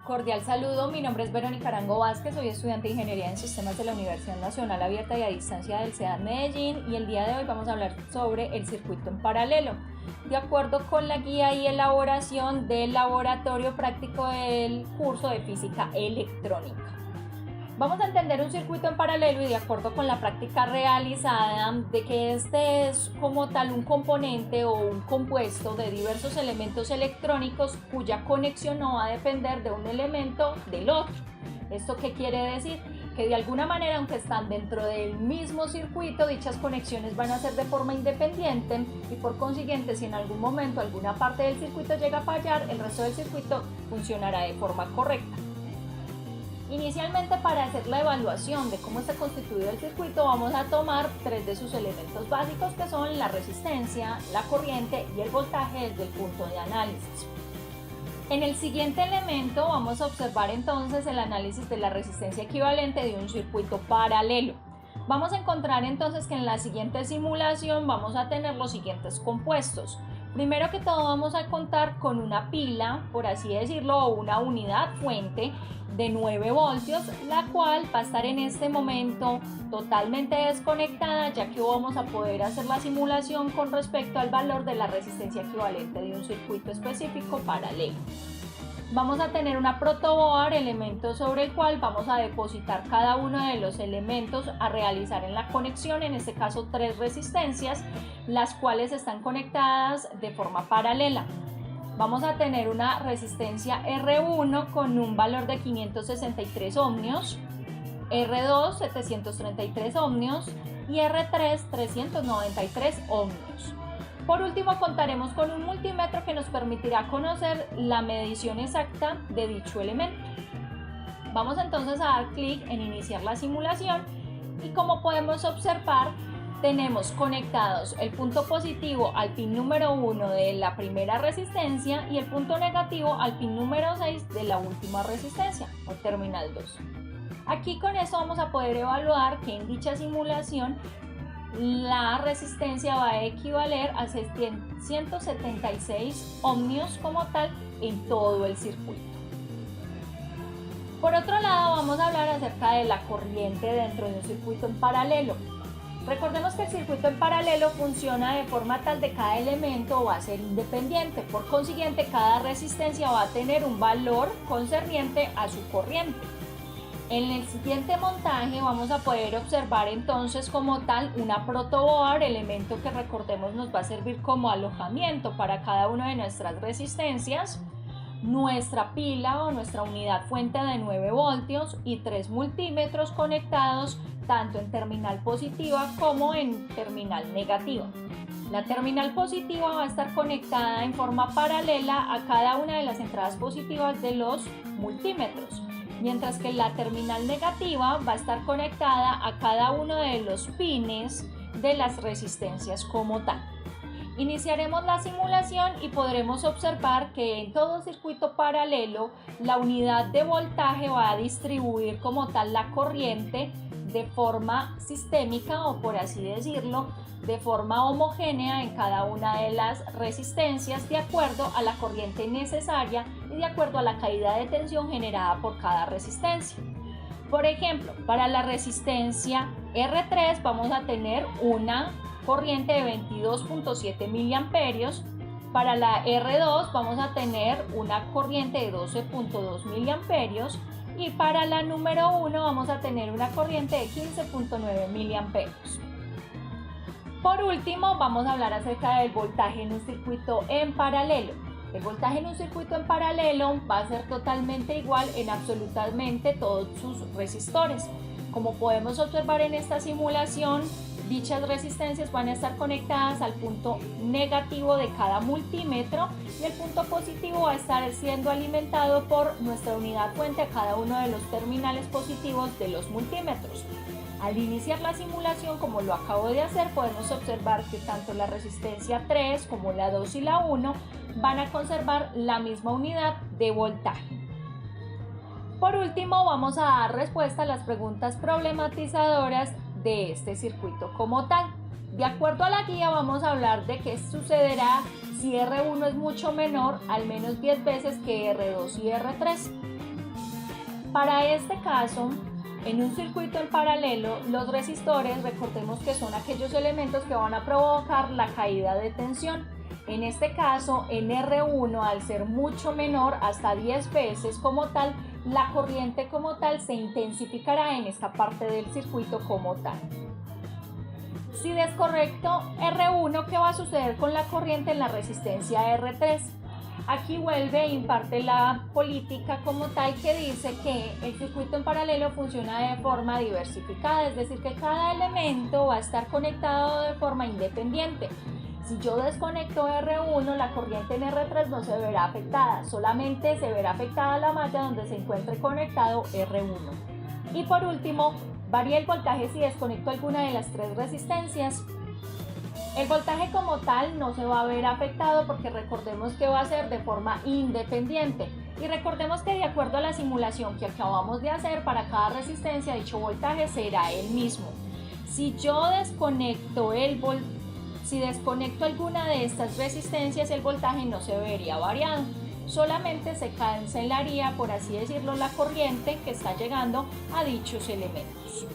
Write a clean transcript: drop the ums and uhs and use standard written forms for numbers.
Cordial saludo, mi nombre es Verónica Arango Vázquez, soy estudiante de Ingeniería en Sistemas de la Universidad Nacional Abierta y a Distancia del CEAD Medellín y el día de hoy vamos a hablar sobre el circuito en paralelo, de acuerdo con la guía y elaboración del laboratorio práctico del curso de Física Electrónica. Vamos a entender un circuito en paralelo y de acuerdo con la práctica realizada de que este es como tal un componente o un compuesto de diversos elementos electrónicos cuya conexión no va a depender de un elemento del otro. ¿Esto qué quiere decir? Que de alguna manera, aunque están dentro del mismo circuito, dichas conexiones van a ser de forma independiente y por consiguiente, si en algún momento alguna parte del circuito llega a fallar, el resto del circuito funcionará de forma correcta. Inicialmente, para hacer la evaluación de cómo está constituido el circuito, vamos a tomar tres de sus elementos básicos, que son la resistencia, la corriente y el voltaje desde el punto de análisis. En el siguiente elemento vamos a observar entonces el análisis de la resistencia equivalente de un circuito paralelo. Vamos a encontrar entonces que en la siguiente simulación vamos a tener los siguientes compuestos. Primero que todo vamos a contar con una pila, por así decirlo, o una unidad fuente de 9 voltios, la cual va a estar en este momento totalmente desconectada, ya que vamos a poder hacer la simulación con respecto al valor de la resistencia equivalente de un circuito específico paralelo. Vamos a tener una protoboard, elemento sobre el cual vamos a depositar cada uno de los elementos a realizar en la conexión, en este caso 3 resistencias, las cuales están conectadas de forma paralela. Vamos a tener una resistencia R1 con un valor de 563 ohmios, R2 733 ohmios y R3 393 ohmios. Por último, contaremos con un multímetro que nos permitirá conocer la medición exacta de dicho elemento. Vamos entonces a dar clic en iniciar la simulación y como podemos observar, tenemos conectados el punto positivo al pin número 1 de la primera resistencia y el punto negativo al pin número 6 de la última resistencia o terminal 2. Aquí con esto vamos a poder evaluar que en dicha simulación la resistencia va a equivaler a 176 ohmios como tal en todo el circuito. Por otro lado, vamos a hablar acerca de la corriente dentro de un circuito en paralelo. Recordemos que el circuito en paralelo funciona de forma tal de cada elemento va a ser independiente, por consiguiente cada resistencia va a tener un valor concerniente a su corriente. En el siguiente montaje vamos a poder observar entonces como tal una protoboard, elemento que recordemos nos va a servir como alojamiento para cada una de nuestras resistencias, nuestra pila o nuestra unidad fuente de 9 voltios y 3 multímetros conectados tanto en terminal positiva como en terminal negativa. La terminal positiva va a estar conectada en forma paralela a cada una de las entradas positivas de los multímetros, mientras que la terminal negativa va a estar conectada a cada uno de los pines de las resistencias como tal. Iniciaremos la simulación y podremos observar que en todo circuito paralelo la unidad de voltaje va a distribuir como tal la corriente de forma sistémica o por así decirlo, de forma homogénea en cada una de las resistencias de acuerdo a la corriente necesaria y de acuerdo a la caída de tensión generada por cada resistencia. Por ejemplo, para la resistencia R3 vamos a tener una corriente de 22.7 miliamperios, para la R2 vamos a tener una corriente de 12.2 miliamperios y para la número 1 vamos a tener una corriente de 15.9 miliamperios. Por último, vamos a hablar acerca del voltaje en un circuito en paralelo. El voltaje en un circuito en paralelo va a ser totalmente igual en absolutamente todos sus resistores. Como podemos observar en esta simulación, dichas resistencias van a estar conectadas al punto negativo de cada multímetro y el punto positivo va a estar siendo alimentado por nuestra unidad fuente a cada uno de los terminales positivos de los multímetros. Al iniciar la simulación, como lo acabo de hacer, podemos observar que tanto la resistencia 3 como la 2 y la 1 van a conservar la misma unidad de voltaje. Por último, vamos a dar respuesta a las preguntas problematizadoras de este circuito como tal. De acuerdo a la guía, vamos a hablar de qué sucederá si R1 es mucho menor, al menos 10 veces que R2 y R3. Para este caso, en un circuito en paralelo, los resistores, recordemos que son aquellos elementos que van a provocar la caída de tensión. En este caso, en R1, al ser mucho menor, hasta 10 veces como tal, la corriente como tal se intensificará en esta parte del circuito como tal. Si desconecto R1, ¿qué va a suceder con la corriente en la resistencia R3? Aquí vuelve e imparte la política como tal que dice que el circuito en paralelo funciona de forma diversificada, es decir, que cada elemento va a estar conectado de forma independiente. Si yo desconecto R1, la corriente en R3 no se verá afectada, solamente se verá afectada la malla donde se encuentre conectado R1. Y por último, varía el voltaje si desconecto alguna de las tres resistencias. El voltaje como tal no se va a ver afectado porque recordemos que va a ser de forma independiente. Y recordemos que de acuerdo a la simulación que acabamos de hacer, para cada resistencia dicho voltaje será el mismo. Si yo desconecto alguna de estas resistencias, el voltaje no se vería variado. Solamente se cancelaría, por así decirlo, la corriente que está llegando a dichos elementos.